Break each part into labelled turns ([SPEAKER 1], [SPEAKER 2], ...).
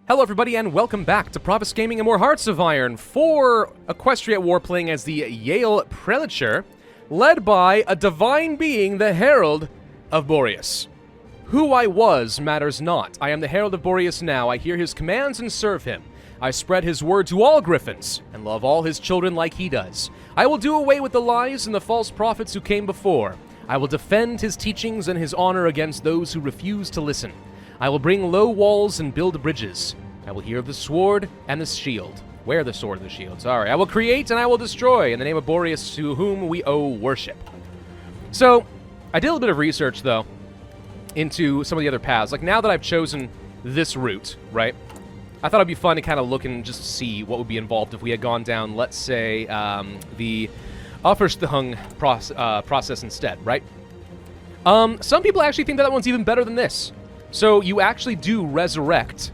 [SPEAKER 1] Hello everybody and welcome back to Pravus Gaming and more Hearts of Iron for Equestria at War, playing as the Yale Prelature, led by a divine being, the Herald of Boreas. Who I was matters not. I am the Herald of Boreas now. I hear his commands and serve him. I spread his word to all griffons and love all his children like he does. I will do away with the lies and the false prophets who came before. I will defend his teachings and his honor against those who refuse to listen. I will bring low walls and build bridges. I will hear the sword and the shield. Wear the sword and the shield, sorry. I will create and I will destroy in the name of Boreas, to whom we owe worship. So, I did a little bit of research, though, into some of the other paths. Like, now that I've chosen this route, right, I thought it'd be fun to kind of look and just see what would be involved if we had gone down, let's say, the Aufrüstung process instead, right? Some people actually think that one's even better than this. So you actually do resurrect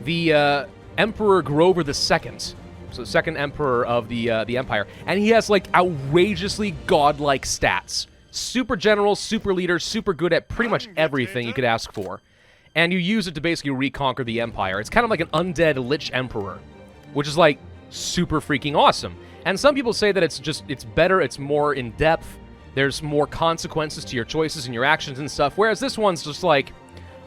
[SPEAKER 1] the Emperor Grover II, so the second emperor of the Empire, and he has like outrageously godlike stats. Super general, super leader, super good at pretty much everything you could ask for. And you use it to basically reconquer the Empire. It's kind of like an undead Lich Emperor, which is like super freaking awesome. And some people say that it's better, it's more in-depth, there's more consequences to your choices and your actions and stuff, whereas this one's just like,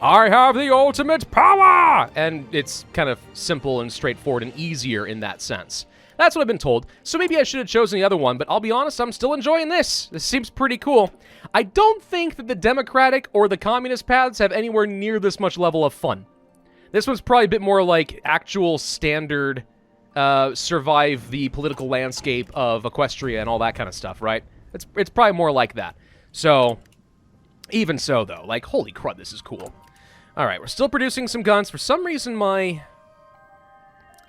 [SPEAKER 1] I have the ultimate power! And it's kind of simple and straightforward and easier in that sense. That's what I've been told. So maybe I should have chosen the other one, but I'll be honest, I'm still enjoying this. This seems pretty cool. I don't think that the Democratic or the Communist paths have anywhere near this much level of fun. This one's probably a bit more like actual standard survive the political landscape of Equestria and all that kind of stuff, right? It's probably more like that. So, even so, though, like, holy crud, this is cool. Alright, we're still producing some guns. For some reason, my...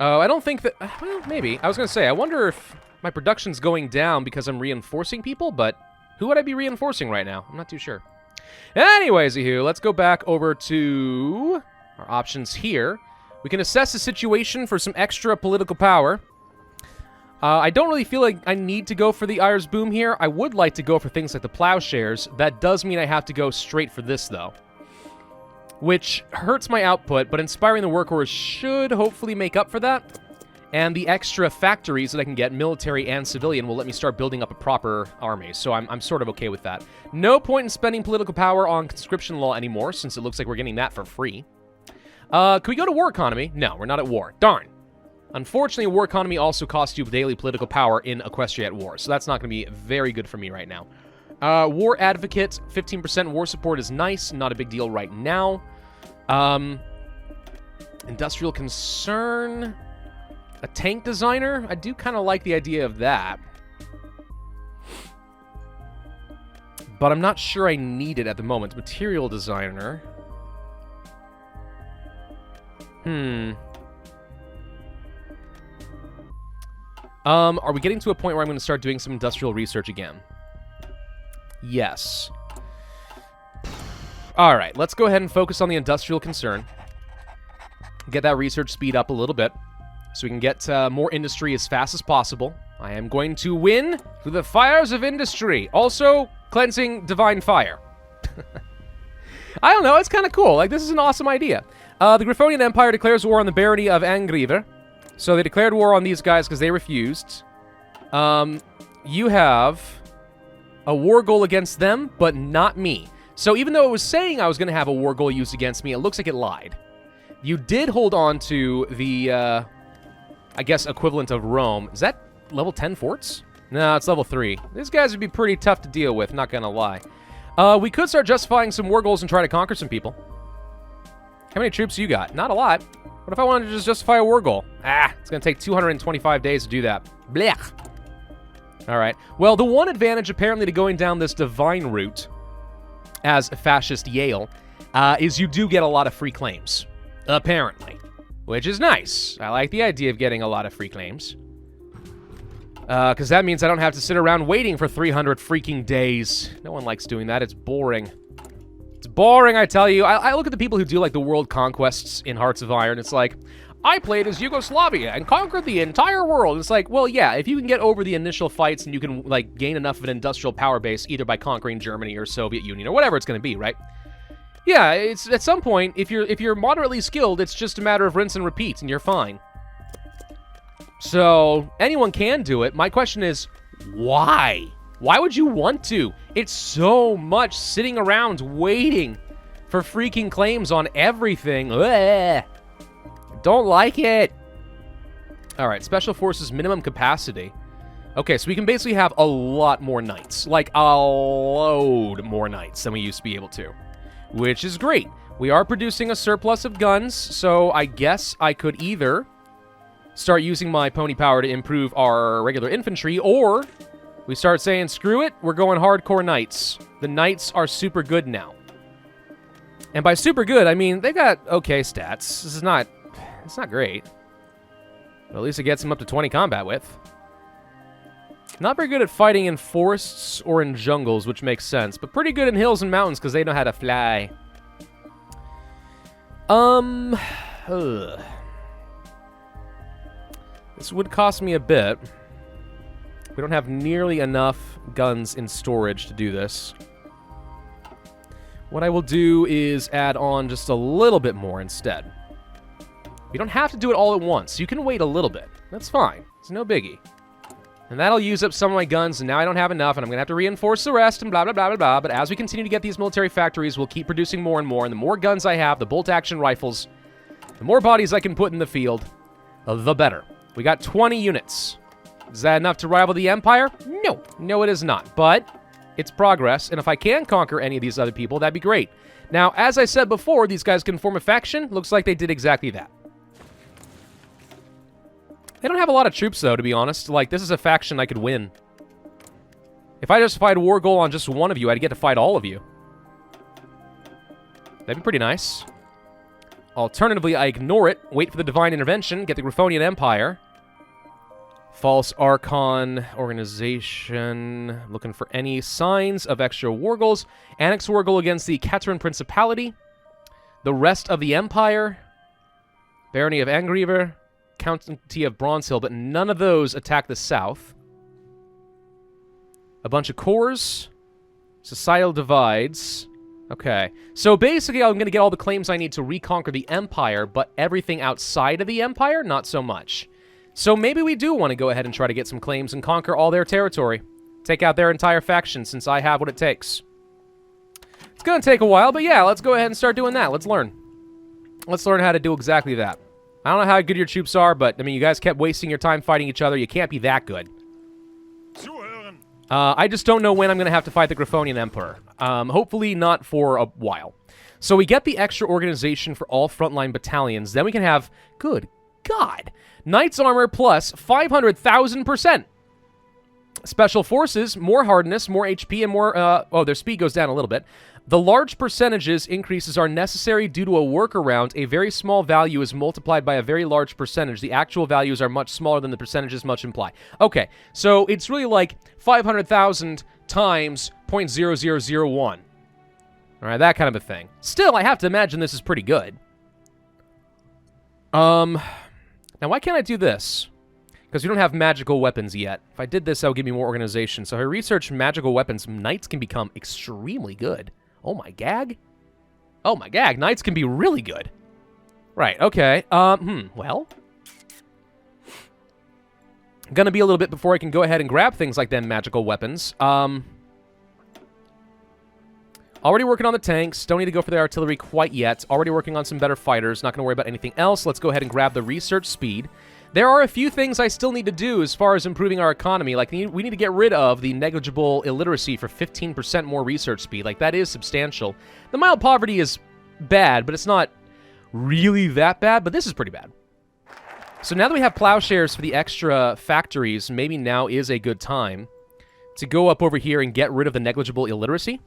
[SPEAKER 1] I don't think that... Well, maybe. I was going to say, I wonder if my production's going down because I'm reinforcing people, but who would I be reinforcing right now? I'm not too sure. Anyways, let's go back over to our options here. We can assess the situation for some extra political power. I don't really feel like I need to go for the Ire's Boom here. I would like to go for things like the Plowshares. That does mean I have to go straight for this, though, which hurts my output, but inspiring the workers should hopefully make up for that. And the extra factories that I can get, military and civilian, will let me start building up a proper army, so I'm sort of okay with that. No point in spending political power on conscription law anymore, since it looks like we're getting that for free. Can we go to war economy? No, we're not at war. Darn. Unfortunately, war economy also costs you daily political power in Equestria at war, so that's not going to be very good for me right now. War advocate, 15% war support is nice, not a big deal right now. Industrial concern, a tank designer. I do kind of like the idea of that, but I'm not sure I need it at the moment. Material designer. Are we getting to a point where I'm going to start doing some industrial research again? Yes. All right, let's go ahead and focus on the industrial concern. Get that research speed up a little bit so we can get more industry as fast as possible. I am going to win through the fires of industry. Also, cleansing divine fire. I don't know, it's kind of cool. Like, this is an awesome idea. The Griffonian Empire declares war on the barony of Angriver. So they declared war on these guys because they refused. You have a war goal against them, but not me. So even though it was saying I was going to have a war goal used against me, it looks like it lied. You did hold on to the, I guess, equivalent of Rome. Is that level 10 forts? No, it's level 3. These guys would be pretty tough to deal with, not going to lie. We could start justifying some war goals and try to conquer some people. How many troops you got? Not a lot. What if I wanted to just justify a war goal? It's going to take 225 days to do that. Blech. All right. Well, the one advantage, apparently, to going down this divine route as a fascist Yale is you do get a lot of free claims. Apparently. Which is nice. I like the idea of getting a lot of free claims. Because that means I don't have to sit around waiting for 300 freaking days. No one likes doing that. It's boring. It's boring, I tell you. I look at the people who do, like, the world conquests in Hearts of Iron. It's like, I played as Yugoslavia and conquered the entire world. It's like, well, yeah, if you can get over the initial fights and you can, like, gain enough of an industrial power base, either by conquering Germany or Soviet Union or whatever it's going to be, right? Yeah, it's at some point, if you're moderately skilled, it's just a matter of rinse and repeat, and you're fine. So, anyone can do it. My question is, why? Why would you want to? It's so much sitting around waiting for freaking claims on everything. Ugh. Don't like it. All right, Special Forces minimum capacity. Okay, so we can basically have a lot more knights. Like, a load more knights than we used to be able to. Which is great. We are producing a surplus of guns, so I guess I could either start using my pony power to improve our regular infantry, or we start saying, screw it, we're going hardcore knights. The knights are super good now. And by super good, I mean, they got okay stats. It's not great. But at least it gets them up to 20 combat width. Not very good at fighting in forests or in jungles, which makes sense. But pretty good in hills and mountains, because they know how to fly. This would cost me a bit. We don't have nearly enough guns in storage to do this. What I will do is add on just a little bit more instead. You don't have to do it all at once. You can wait a little bit. That's fine. It's no biggie. And that'll use up some of my guns, and now I don't have enough, and I'm going to have to reinforce the rest, and blah, blah, blah, blah, blah. But as we continue to get these military factories, we'll keep producing more and more, and the more guns I have, the bolt-action rifles, the more bodies I can put in the field, the better. We got 20 units. Is that enough to rival the Empire? No. No, it is not. But it's progress, and if I can conquer any of these other people, that'd be great. Now, as I said before, these guys can form a faction. Looks like they did exactly that. They don't have a lot of troops, though, to be honest. Like, this is a faction I could win. If I justified a war goal on just one of you, I'd get to fight all of you. That'd be pretty nice. Alternatively, I ignore it, wait for the divine intervention, get the Griffonian Empire. False Archon organization. Looking for any signs of extra war goals. Annex war goal against the Cateran Principality. The rest of the Empire. Barony of Angriver. County of Bronze Hill, but none of those attack the south. A bunch of cores. Societal divides. Okay. So basically, I'm going to get all the claims I need to reconquer the Empire, but everything outside of the Empire, not so much. So maybe we do want to go ahead and try to get some claims and conquer all their territory. Take out their entire faction, since I have what it takes. It's going to take a while, but yeah, let's go ahead and start doing that. Let's learn. Let's learn how to do exactly that. I don't know how good your troops are, but, I mean, you guys kept wasting your time fighting each other. You can't be that good. I just don't know when I'm going to have to fight the Griffonian Emperor. Hopefully not for a while. So we get the extra organization for all frontline battalions. Then we can have, good God, Knight's Armor plus 500,000%. Special Forces, more hardness, more HP, and more, oh, their speed goes down a little bit. The large percentages increases are necessary due to a workaround. A very small value is multiplied by a very large percentage. The actual values are much smaller than the percentages much imply. Okay, so it's really like 500,000 times 0.0001. All right, that kind of a thing. Still, I have to imagine this is pretty good. Now, why can't I do this? Because we don't have magical weapons yet. If I did this, that would give me more organization. So if I research magical weapons, knights can become extremely good. Oh my gag? Oh my gag, knights can be really good. Right, okay. Well. Gonna be a little bit before I can go ahead and grab things like them magical weapons. Already working on the tanks. Don't need to go for the artillery quite yet. Already working on some better fighters. Not gonna worry about anything else. Let's go ahead and grab the research speed. There are a few things I still need to do as far as improving our economy. Like, we need to get rid of the negligible illiteracy for 15% more research speed. Like, that is substantial. The mild poverty is bad, but it's not really that bad. But this is pretty bad. So now that we have plowshares for the extra factories, maybe now is a good time to go up over here and get rid of the negligible illiteracy.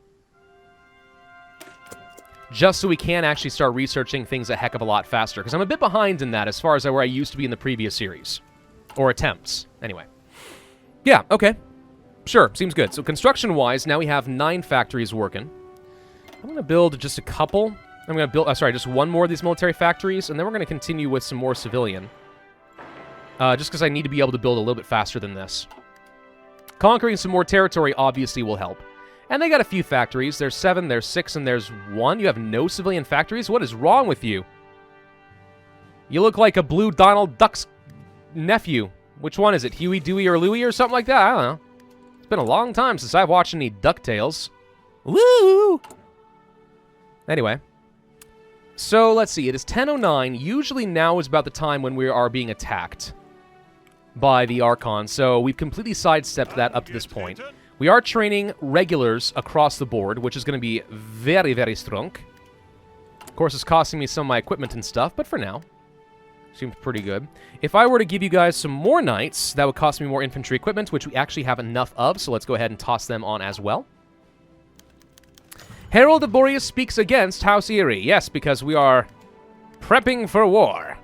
[SPEAKER 1] Just so we can actually start researching things a heck of a lot faster. Because I'm a bit behind in that as far as where I used to be in the previous series. Or attempts, anyway. Yeah, okay. Sure, seems good. So construction-wise, now we have 9 factories working. I'm going to build just a couple. I'm going to build, just one more of these military factories. And then we're going to continue with some more civilian. Just because I need to be able to build a little bit faster than this. Conquering some more territory obviously will help. And they got a few factories. There's 7, there's 6, and there's 1. You have no civilian factories? What is wrong with you? You look like a blue Donald Duck's nephew. Which one is it? Huey, Dewey, or Louie or something like that? I don't know. It's been a long time since I've watched any DuckTales. Woo! Anyway. So, let's see. It is 10:09. Usually now is about the time when we are being attacked by the Archon. So, we've completely sidestepped that up to this point. We are training regulars across the board, which is going to be very, very strong. Of course, it's costing me some of my equipment and stuff, but for now, seems pretty good. If I were to give you guys some more knights, that would cost me more infantry equipment, which we actually have enough of, so let's go ahead and toss them on as well. Herald of Boreas speaks against House Eerie. Yes, because we are prepping for war.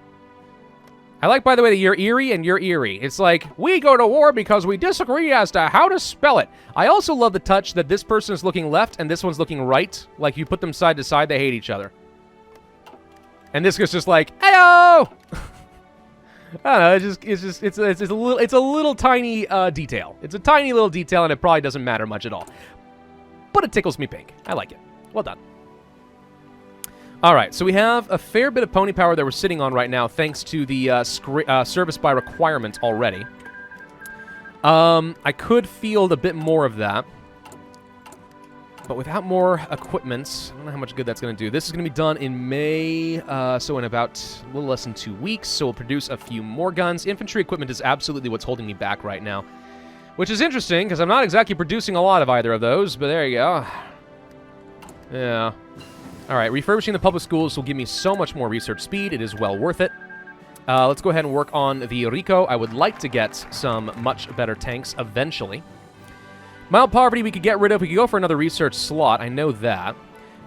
[SPEAKER 1] I like, by the way, that you're Eerie and you're Eerie. It's like, we go to war because we disagree as to how to spell it. I also love the touch that this person is looking left and this one's looking right. Like, you put them side to side, they hate each other. And this guy's just like, ayo! I don't know, it's a little tiny detail. It's a tiny little detail, and it probably doesn't matter much at all. But it tickles me pink. I like it. Well done. All right, so we have a fair bit of pony power that we're sitting on right now, thanks to the service by requirement already. I could field a bit more of that. But without more equipment, I don't know how much good that's going to do. This is going to be done in May, so in about a little less than 2 weeks. So we'll produce a few more guns. Infantry equipment is absolutely what's holding me back right now. Which is interesting, because I'm not exactly producing a lot of either of those, but there you go. Yeah. Alright, refurbishing the public schools will give me so much more research speed. It is well worth it. Let's go ahead and work on the Rico. I would like to get some much better tanks eventually. Mild poverty we could get rid of. We could go for another research slot. I know that.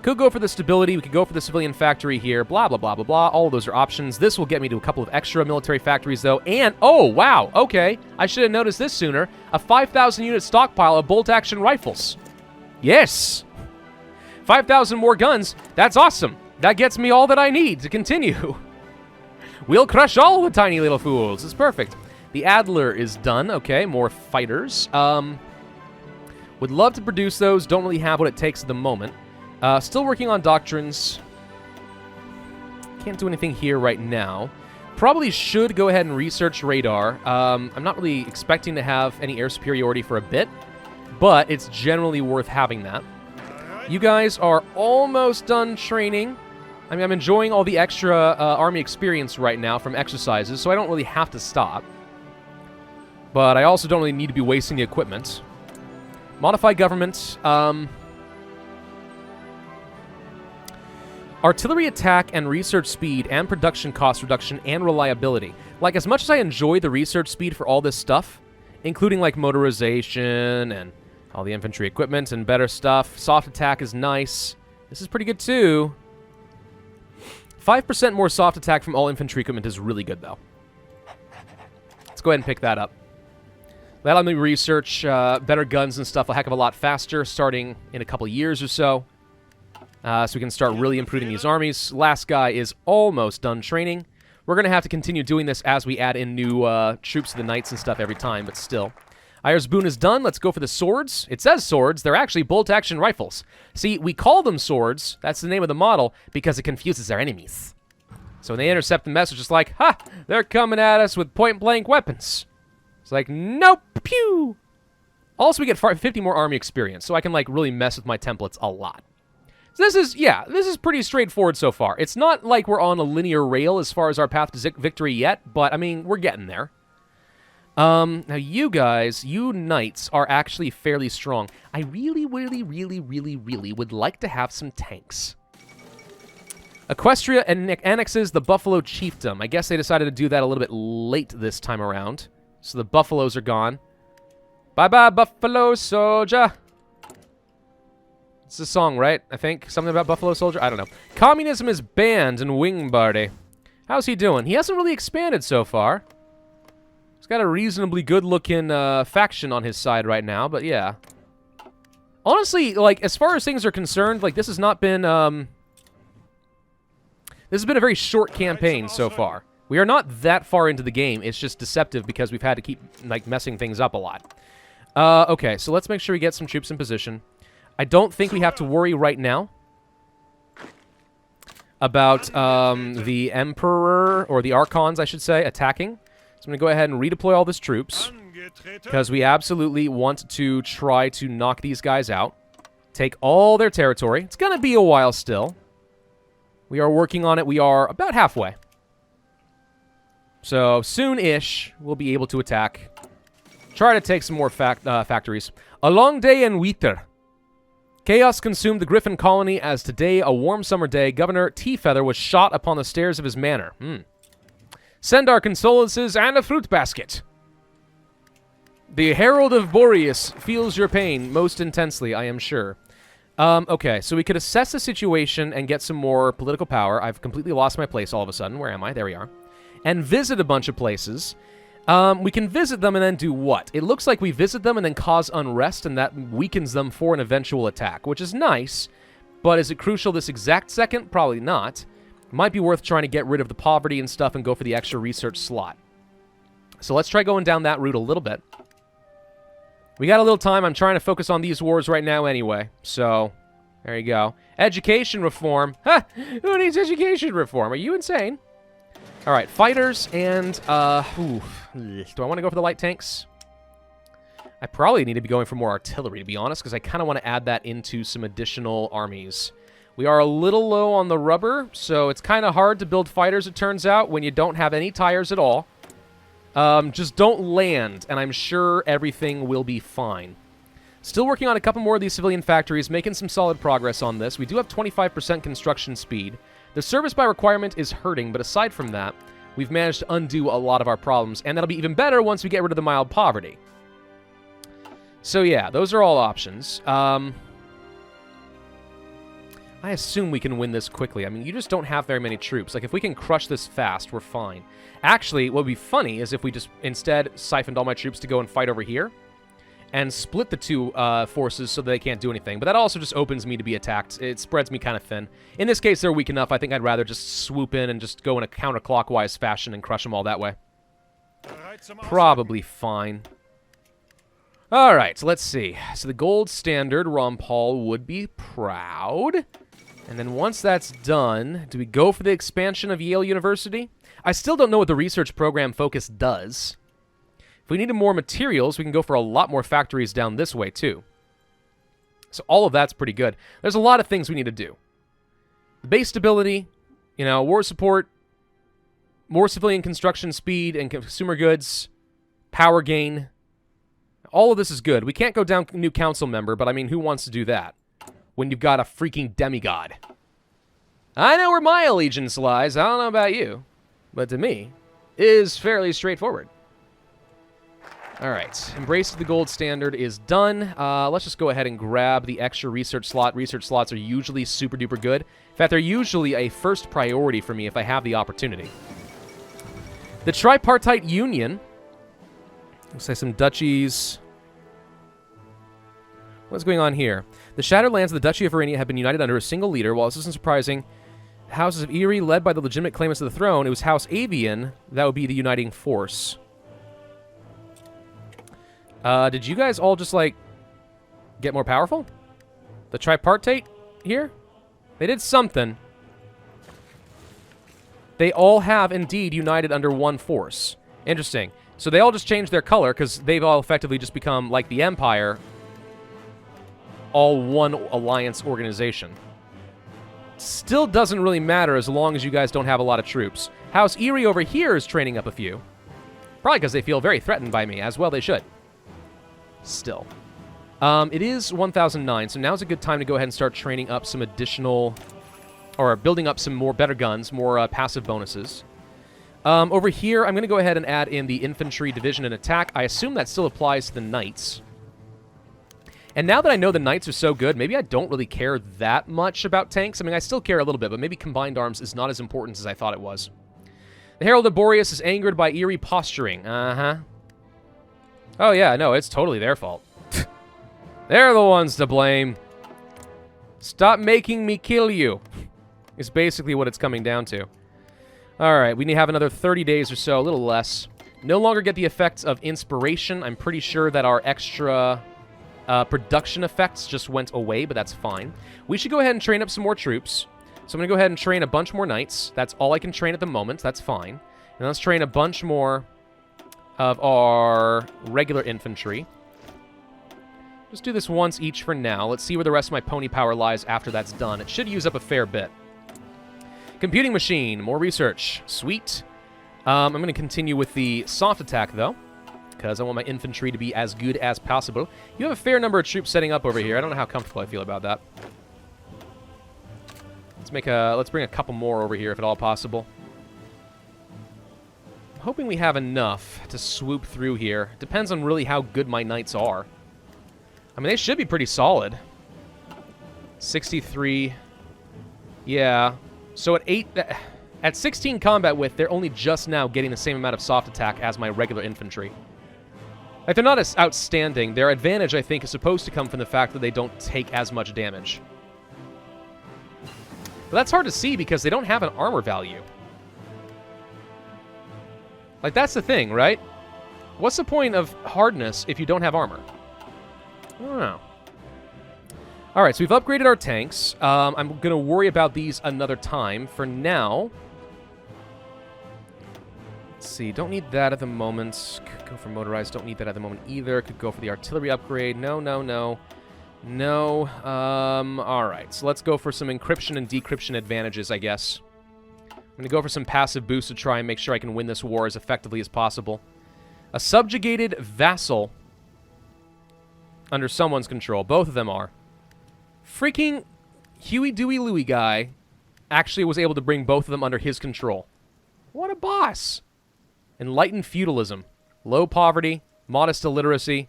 [SPEAKER 1] Could go for the stability. We could go for the civilian factory here. Blah, blah, blah, blah, blah. All of those are options. This will get me to a couple of extra military factories, though. And, oh, wow. Okay. I should have noticed this sooner. A 5,000 unit stockpile of bolt-action rifles. Yes. 5,000 more guns. That's awesome. That gets me all that I need to continue. We'll crush all the tiny little fools. It's perfect. The Adler is done. Okay, more fighters. Would love to produce those. Don't really have what it takes at the moment. Still working on doctrines. Can't do anything here right now. Probably should go ahead and research radar. I'm not really expecting to have any air superiority for a bit, but it's generally worth having that. You guys are almost done training. I mean, I'm enjoying all the extra army experience right now from exercises, so I don't really have to stop. But I also don't really need to be wasting the equipment. Modify government. Artillery attack and research speed and production cost reduction and reliability. Like, as much as I enjoy the research speed for all this stuff, including, like, motorization and all the infantry equipment and better stuff, soft attack is nice. This is pretty good, too. 5% more soft attack from all infantry equipment is really good, though. Let's go ahead and pick that up. That'll let me research better guns and stuff a heck of a lot faster, starting in a couple years or so. So we can start really improving these armies. Last guy is almost done training. We're going to have to continue doing this as we add in new troops to the knights and stuff every time, but still. Ayer's Boon is done. Let's go for the swords. It says swords. They're actually bolt-action rifles. See, we call them swords. That's the name of the model because it confuses our enemies. So when they intercept the message, it's like, ha! They're coming at us with point-blank weapons. It's like, nope, pew! Also, we get 50 more army experience, so I can, like, really mess with my templates a lot. So this is pretty straightforward so far. It's not like we're on a linear rail as far as our path to victory yet, but, I mean, we're getting there. Now you guys, you knights, are actually fairly strong. I really would like to have some tanks. Equestria annexes the Buffalo Chiefdom. I guess they decided to do that a little bit late this time around. So the buffaloes are gone. Bye-bye, Buffalo Soldier. It's a song, right? I think. Something about Buffalo Soldier? I don't know. Communism is banned in Wingbardy. How's he doing? He hasn't really expanded so far. He's got a reasonably good-looking faction on his side right now, but yeah. Honestly, like, as far as things are concerned, like, this has not been, this has been a very short campaign so far. We are not that far into the game. It's just deceptive because we've had to keep, like, messing things up a lot. Okay, so let's make sure we get some troops in position. I don't think we have to worry right now about the Emperor, or the Archons, I should say, attacking. So I'm going to go ahead and redeploy all these troops, because we absolutely want to try to knock these guys out. Take all their territory. It's going to be a while still. We are working on it. We are about halfway. So soon-ish, we'll be able to attack. Try to take some more factories. A long day in Winter. Chaos consumed the Griffon colony as today, a warm summer day, Governor T-Feather was shot upon the stairs of his manor. Send our condolences and a fruit basket. The Herald of Boreas feels your pain most intensely, I am sure. Okay, so we could assess the situation and get some more political power. I've completely lost my place all of a sudden. Where am I? There we are. And visit a bunch of places. We can visit them and then do what? It looks like we visit them and then cause unrest, and that weakens them for an eventual attack, which is nice, but is it crucial this exact second? Probably not. Might be worth trying to get rid of the poverty and stuff and go for the extra research slot. So let's try going down that route a little bit. We got a little time. I'm trying to focus on these wars right now anyway, so there you go. Education reform. Ha! Who needs education reform? Are you insane? All right, fighters and, do I want to go for the light tanks? I probably need to be going for more artillery, to be honest, because I kind of want to add that into some additional armies. We are a little low on the rubber, so it's kind of hard to build fighters, it turns out, when you don't have any tires at all. Just don't land, and I'm sure everything will be fine. Still working on a couple more of these civilian factories, making some solid progress on this. We do have 25% construction speed. The service by requirement is hurting, but aside from that, we've managed to undo a lot of our problems, and that'll be even better once we get rid of the mild poverty. So yeah, those are all options. I assume we can win this quickly. I mean, you just don't have very many troops. Like, if we can crush this fast, we're fine. Actually, what would be funny is if we just instead siphoned all my troops to go and fight over here, and split the two forces so they can't do anything. But that also just opens me to be attacked. It spreads me kind of thin. In this case, they're weak enough. I think I'd rather just swoop in and just go in a counterclockwise fashion and crush them all that way. Probably fine. All right, so let's see. So the gold standard, Ron Paul would be proud. And then once that's done, do we go for the expansion of Yale University? I still don't know what the research program focus does. If we needed more materials, we can go for a lot more factories down this way, too. So all of that's pretty good. There's a lot of things we need to do. Base stability, you know, war support, more civilian construction speed and consumer goods, power gain. All of this is good. We can't go down new council member, but I mean, who wants to do that when you've got a freaking demigod? I know where my allegiance lies. I don't know about you, but to me, it is fairly straightforward. All right, Embrace of the Gold Standard is done. Let's just go ahead and grab the extra research slot. Research slots are usually super duper good. In fact, they're usually a first priority for me if I have the opportunity. The Tripartite Union. Looks like some duchies. What's going on here? The shattered lands of the Duchy of Verania have been united under a single leader. While this isn't surprising, the houses of Eerie, led by the legitimate claimants of the throne, it was House Avian that would be the uniting force. Did you guys all just, like, get more powerful? The tripartite here? They did something. They all have, indeed, united under one force. Interesting. So they all just changed their color, because they've all effectively just become, like the Empire, all one alliance organization. Still doesn't really matter as long as you guys don't have a lot of troops. House Eerie over here is training up a few. Probably because they feel very threatened by me, as well they should. Still. It is 1009, so now's a good time to go ahead and start training up some additional, or building up some more better guns, more passive bonuses. Over here, I'm going to go ahead and add in the infantry division and attack. I assume that still applies to the knights. And now that I know the knights are so good, maybe I don't really care that much about tanks. I mean, I still care a little bit, but maybe combined arms is not as important as I thought it was. The Herald of Boreas is angered by Eerie posturing. Uh-huh. Oh, yeah, no, it's totally their fault. They're the ones to blame. Stop making me kill you. Is basically what it's coming down to. All right, we need to have another 30 days or so, a little less. No longer get the effects of inspiration. I'm pretty sure that our extra production effects just went away, but that's fine. We should go ahead and train up some more troops. So I'm going to go ahead and train a bunch more knights. That's all I can train at the moment. That's fine. And let's train a bunch more of our regular infantry. Just do this once each for now. Let's see where the rest of my pony power lies after that's done. It should use up a fair bit. Computing machine. More research. Sweet. I'm going to continue with the soft attack, though, because I want my infantry to be as good as possible. You have a fair number of troops setting up over here. I don't know how comfortable I feel about that. Let's bring a couple more over here if at all possible. I'm hoping we have enough to swoop through here. Depends on really how good my knights are. I mean, they should be pretty solid. 63. Yeah. So at 16 combat width, they're only just now getting the same amount of soft attack as my regular infantry. Like, they're not as outstanding. Their advantage, I think, is supposed to come from the fact that they don't take as much damage. But that's hard to see because they don't have an armor value. Like, that's the thing, right? What's the point of hardness if you don't have armor? I don't know. Alright, so we've upgraded our tanks. I'm going to worry about these another time. For now... Let's see, don't need that at the moment. Could go for motorized, don't need that at the moment either. Could go for the artillery upgrade. No, no, no. No. Alright, so let's go for some encryption and decryption advantages, I guess. I'm going to go for some passive boosts to try and make sure I can win this war as effectively as possible. A subjugated vassal under someone's control. Both of them are. Freaking Huey, Dewey, Louie guy actually was able to bring both of them under his control. What a boss. Enlightened feudalism. Low poverty. Modest illiteracy.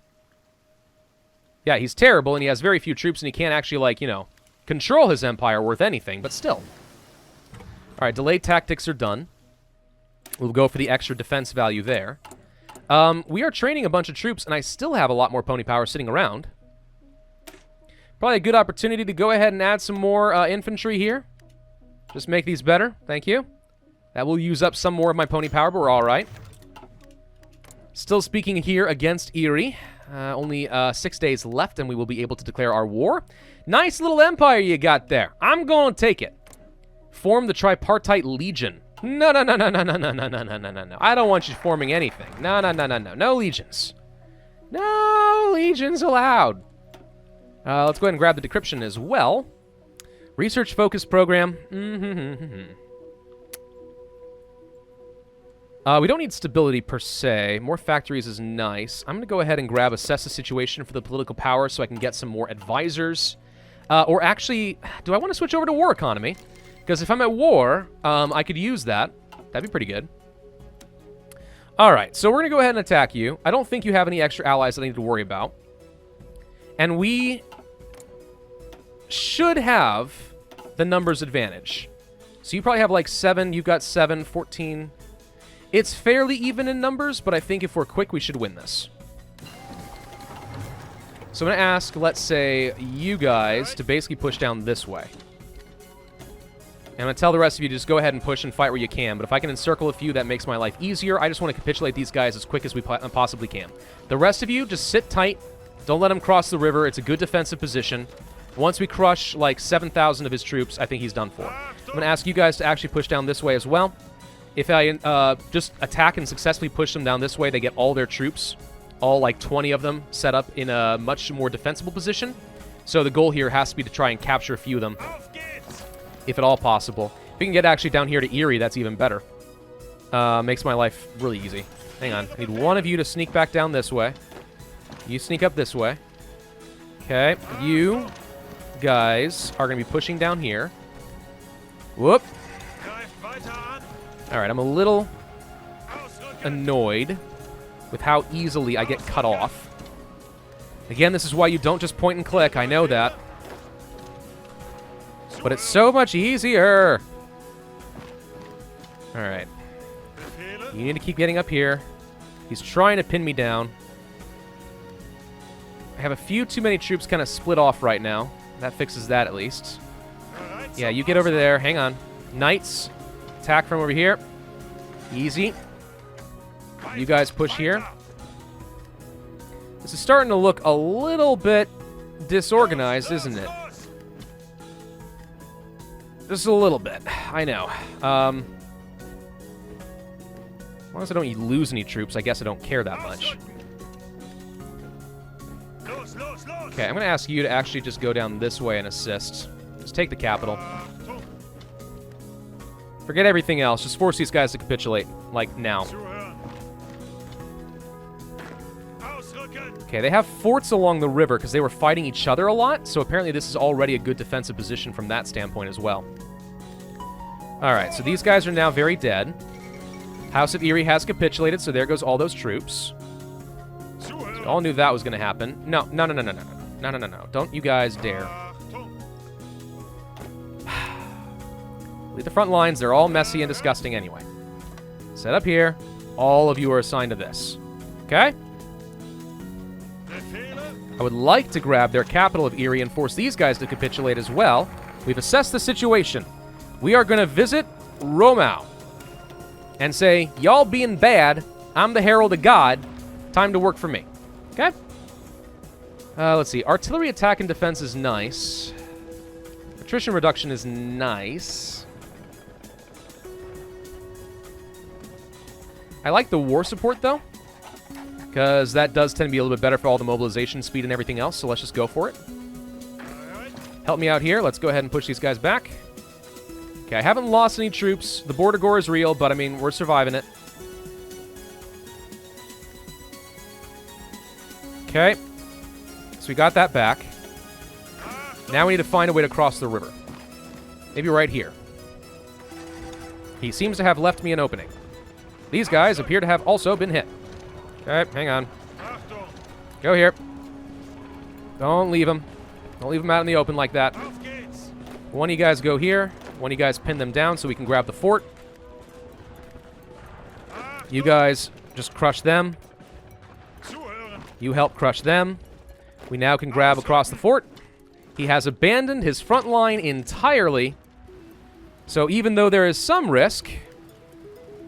[SPEAKER 1] Yeah, he's terrible, and he has very few troops, and he can't actually, like, you know, control his empire worth anything, but still. Alright, delayed tactics are done. We'll go for the extra defense value there. We are training a bunch of troops, and I still have a lot more pony power sitting around. Probably a good opportunity to go ahead and add some more infantry here. Just make these better. Thank you. That will use up some more of my pony power, but we're alright. Still speaking here against Eerie. Only 6 days left, and we will be able to declare our war. Nice little empire you got there. I'm going to take it. Form the Tripartite Legion. No, no, no, no, no, no, no, no, no, no, no, no, no. I don't want you forming anything. No, no, no, no, no. No legions. No legions allowed. Let's go ahead and grab the decryption as well. Research focus program. We don't need stability per se. More factories is nice. I'm going to go ahead and grab assess the situation for the political power so I can get some more advisors. Or actually, do I want to switch over to war economy? Because if I'm at war, I could use that. That'd be pretty good. Alright, so we're going to go ahead and attack you. I don't think you have any extra allies that I need to worry about. And we should have the numbers advantage. So you probably have like 7, you've got 7, 14... It's fairly even in numbers, but I think if we're quick, we should win this. So I'm going to ask, let's say, you guys to basically push down this way. And I'm going to tell the rest of you to just go ahead and push and fight where you can. But if I can encircle a few, that makes my life easier. I just want to capitulate these guys as quick as we possibly can. The rest of you, just sit tight. Don't let him cross the river. It's a good defensive position. Once we crush, like, 7,000 of his troops, I think he's done for. I'm going to ask you guys to actually push down this way as well. If I just attack and successfully push them down this way, they get all their troops, all like 20 of them, set up in a much more defensible position. So the goal here has to be to try and capture a few of them, if at all possible. If we can get actually down here to Eerie, that's even better. Makes my life really easy. Hang on. I need one of you to sneak back down this way. You sneak up this way. Okay. You guys are going to be pushing down here. Whoop. Alright, I'm a little annoyed with how easily I get cut off. Again, this is why you don't just point and click. I know that. But it's so much easier. Alright. You need to keep getting up here. He's trying to pin me down. I have a few too many troops kind of split off right now. That fixes that at least. Yeah, you get over there. Hang on. Knights. Attack from over here. Easy. You guys push here. This is starting to look a little bit disorganized, isn't it? Just a little bit. I know. As long as I don't lose any troops, I guess I don't care that much. Okay, I'm going to ask you to actually just go down this way and assist. Just take the capital. Forget everything else. Just force these guys to capitulate. Like, now. Okay, they have forts along the river because they were fighting each other a lot, so apparently this is already a good defensive position from that standpoint as well. Alright, so these guys are now very dead. House of Eerie has capitulated, so there goes all those troops. So we all knew that was going to happen. No. Don't you guys dare. Leave the front lines. They're all messy and disgusting anyway. Set up here. All of you are assigned to this. Okay? I would like to grab their capital of Eerie and force these guys to capitulate as well. We've assessed the situation. We are going to visit Romau and say, y'all being bad, I'm the Herald of God, time to work for me. Okay? Let's see. Artillery attack and defense is nice. Attrition reduction is nice. I like the war support, though, because that does tend to be a little bit better for all the mobilization speed and everything else, so let's just go for it. Help me out here. Let's go ahead and push these guys back. Okay, I haven't lost any troops. The border gore is real, but, I mean, we're surviving it. Okay. So we got that back. Now we need to find a way to cross the river. Maybe right here. He seems to have left me an opening. These guys appear to have also been hit. Okay, hang on. Go here. Don't leave them. Don't leave them out in the open like that. One of you guys go here. One of you guys pin them down so we can grab the fort. You guys just crush them. You help crush them. We now can grab across the fort. He has abandoned his front line entirely. So even though there is some risk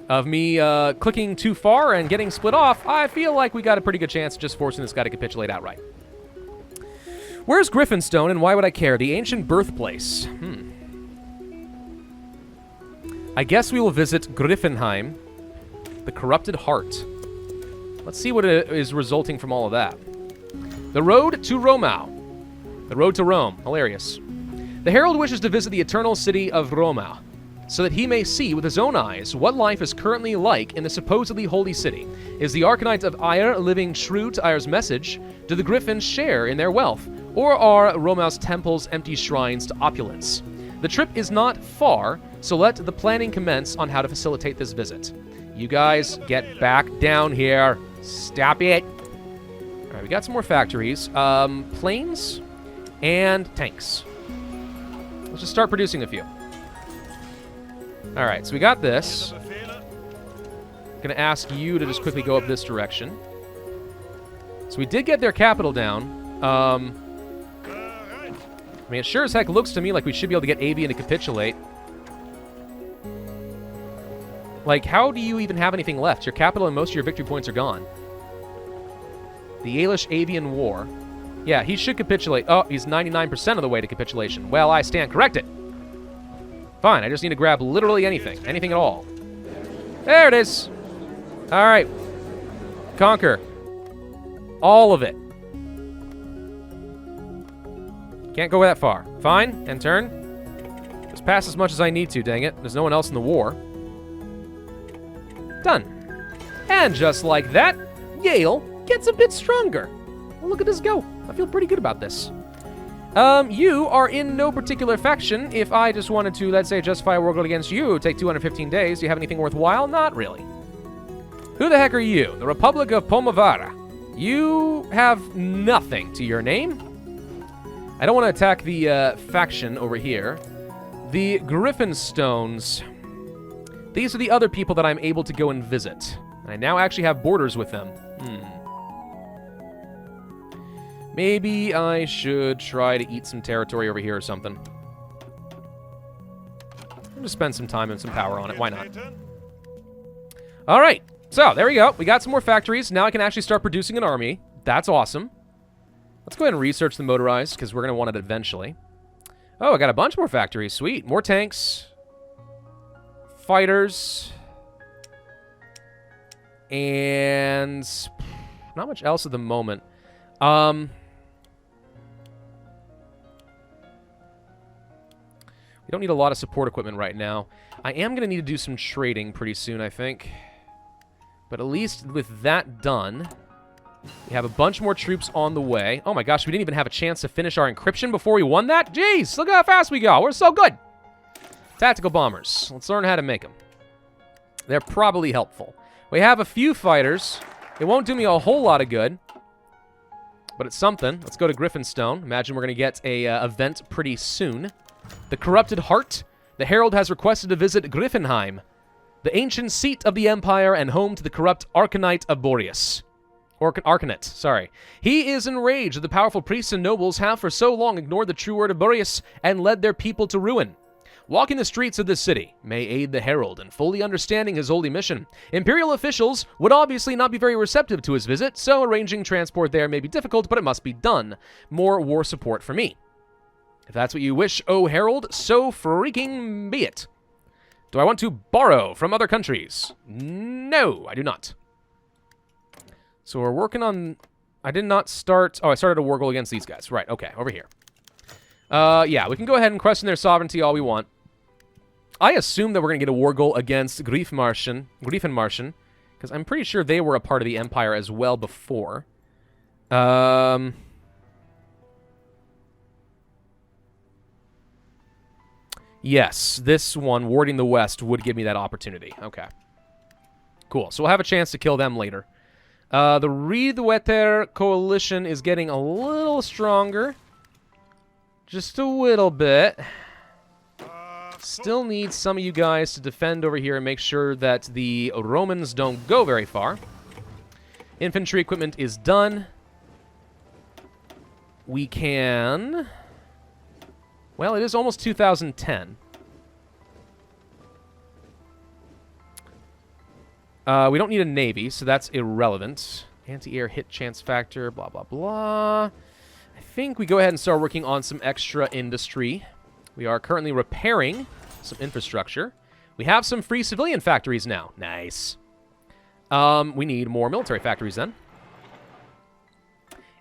[SPEAKER 1] of me clicking too far and getting split off, I feel like we got a pretty good chance of just forcing this guy to capitulate outright. Where's Griffonstone and why would I care? The ancient birthplace. I guess we will visit Griffonheim, the corrupted heart. Let's see what is resulting from all of that. The road to Romau. The road to Rome. Hilarious. The Herald wishes to visit the eternal city of Romau, so that he may see with his own eyes what life is currently like in the supposedly holy city. Is the Arcanite of Ire living true to Ire's message? Do the Griffins share in their wealth? Or are Romau's temples empty shrines to opulence? The trip is not far, so let the planning commence on how to facilitate this visit. You guys, get back down here. Stop it. All right, we got some more factories. Planes and tanks. Let's just start producing a few. All right, so we got this. I'm going to ask you to just quickly go up this direction. So we did get their capital down. I mean, it sure as heck looks to me like we should be able to get Avian to capitulate. Like, how do you even have anything left? Your capital and most of your victory points are gone. The Aelish-Avian War. Yeah, he should capitulate. Oh, he's 99% of the way to capitulation. Well, I stand corrected. Fine, I just need to grab literally anything. Anything at all. There it is. All right. Conquer. All of it. Can't go that far. Fine, and turn. Just pass as much as I need to, dang it. There's no one else in the war. Done. And just like that, Yale gets a bit stronger. Well, look at this go. I feel pretty good about this. You are in no particular faction. If I just wanted to, let's say, justify a war goal against you, it would take 215 days. Do you have anything worthwhile? Not really. Who the heck are you? The Republic of Pomavara. You have nothing to your name. I don't want to attack the faction over here. The Griffonstones. These are the other people that I'm able to go and visit. And I now actually have borders with them. Maybe I should try to eat some territory over here or something. I'll just spend some time and some power on it. Why not? All right. So, there we go. We got some more factories. Now I can actually start producing an army. That's awesome. Let's go ahead and research the motorized, because we're going to want it eventually. Oh, I got a bunch more factories. Sweet. More tanks. Fighters. And not much else at the moment. We don't need a lot of support equipment right now. I am going to need to do some trading pretty soon, I think. But at least with that done, we have a bunch more troops on the way. Oh my gosh, we didn't even have a chance to finish our encryption before we won that? Jeez, look how fast we go. We're so good. Tactical bombers. Let's learn how to make them. They're probably helpful. We have a few fighters. It won't do me a whole lot of good, but it's something. Let's go to Griffonstone. Imagine we're going to get a event pretty soon. The Corrupted Heart. The Herald has requested to visit Griffonheim, the ancient seat of the Empire and home to the corrupt Arcanite of Boreas. Arcanet, sorry. He is enraged that the powerful priests and nobles have for so long ignored the true word of Boreas and led their people to ruin. Walking the streets of this city may aid the Herald in fully understanding his holy mission. Imperial officials would obviously not be very receptive to his visit, so arranging transport there may be difficult, but it must be done. More war support for me. If that's what you wish, O Herald, so freaking be it. Do I want to borrow from other countries? No, I do not. So we're working on... I did not start... Oh, I started a war goal against these guys. Right, okay, over here. Yeah, we can go ahead and question their sovereignty all we want. I assume that we're going to get a war goal against Griffmarschen, because I'm pretty sure they were a part of the Empire as well before. Yes, this one, Warding the West, would give me that opportunity. Okay. Cool, so we'll have a chance to kill them later. The Riedwetter coalition is getting a little stronger. Just a little bit. Still need some of you guys to defend over here and make sure that the Romans don't go very far. Infantry equipment is done. We can... Well, it is almost 2010. We don't need a navy, so that's irrelevant. Anti-air hit chance factor, blah, blah, blah. I think we go ahead and start working on some extra industry. We are currently repairing some infrastructure. We have some free civilian factories now. Nice. We need more military factories then.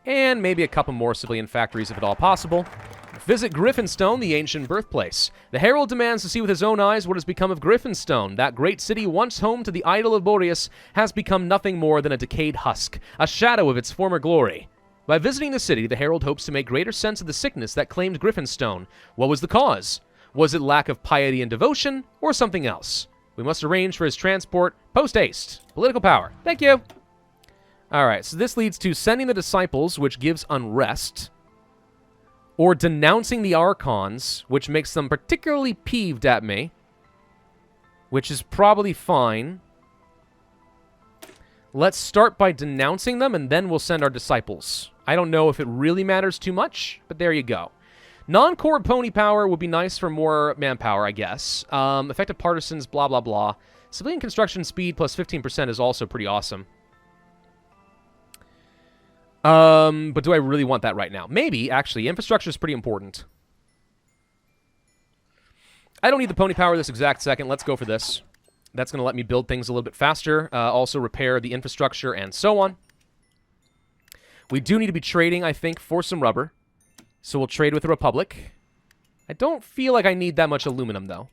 [SPEAKER 1] And maybe a couple more civilian factories if at all possible. Visit Griffonstone, the ancient birthplace. The Herald demands to see with his own eyes what has become of Griffonstone. That great city, once home to the idol of Boreas, has become nothing more than a decayed husk, a shadow of its former glory. By visiting the city, the Herald hopes to make greater sense of the sickness that claimed Griffonstone. What was the cause? Was it lack of piety and devotion, or something else? We must arrange for his transport post-haste. Political power. Thank you. Alright, so this leads to sending the disciples, which gives unrest, or denouncing the Archons, which makes them particularly peeved at me, which is probably fine. Let's start by denouncing them, and then we'll send our disciples. I don't know if it really matters too much, but there you go. Non-core pony power would be nice for more manpower, I guess. Effective partisans, blah, blah, blah. Civilian construction speed plus 15% is also pretty awesome. But do I really want that right now? Maybe, actually. Infrastructure is pretty important. I don't need the pony power this exact second. Let's go for this. That's going to let me build things a little bit faster. Also repair the infrastructure and so on. We do need to be trading, I think, for some rubber. So we'll trade with the Republic. I don't feel like I need that much aluminum, though.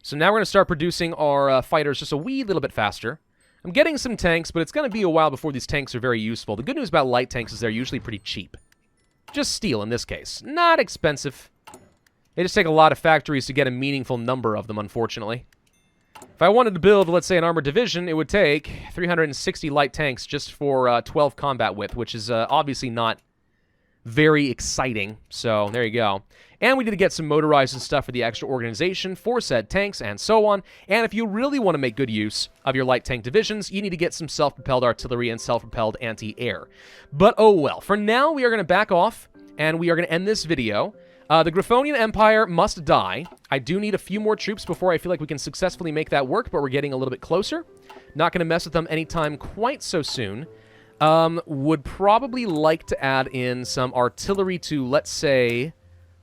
[SPEAKER 1] So now we're going to start producing our fighters just a wee little bit faster. I'm getting some tanks, but it's going to be a while before these tanks are very useful. The good news about light tanks is they're usually pretty cheap. Just steel in this case. Not expensive. They just take a lot of factories to get a meaningful number of them, unfortunately. If I wanted to build, let's say, an armored division, it would take 360 light tanks just for 12 combat width, which is obviously not very exciting. So, there you go. And we need to get some motorized and stuff for the extra organization for said tanks and so on. And if you really want to make good use of your light tank divisions, you need to get some self-propelled artillery and self-propelled anti-air. But oh well. For now, we are going to back off, and we are going to end this video. The Griffonian Empire must die. I do need a few more troops before I feel like we can successfully make that work, but we're getting a little bit closer. Not going to mess with them anytime quite so soon. Would probably like to add in some artillery to, let's say,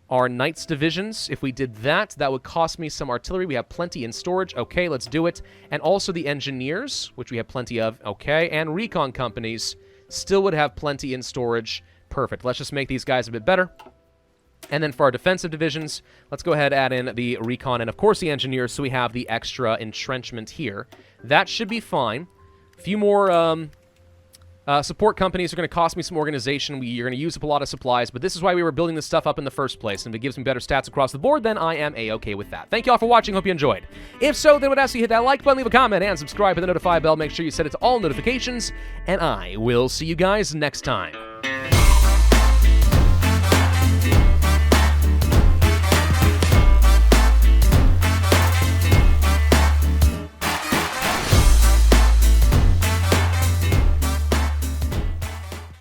[SPEAKER 1] our Knights divisions. If we did that, that would cost me some artillery. We have plenty in storage. Okay, let's do it. And also the engineers, which we have plenty of. Okay, and recon companies still would have plenty in storage. Perfect. Let's just make these guys a bit better. And then for our defensive divisions, let's go ahead and add in the recon and, of course, the engineers, so we have the extra entrenchment here. That should be fine. A few more support companies are going to cost me some organization. You're going to use up a lot of supplies, but this is why we were building this stuff up in the first place. And if it gives me better stats across the board, then I am A-okay with that. Thank you all for watching. Hope you enjoyed. If so, then I would ask you to hit that like button, leave a comment, and subscribe with the notify bell. Make sure you set it to all notifications, and I will see you guys next time.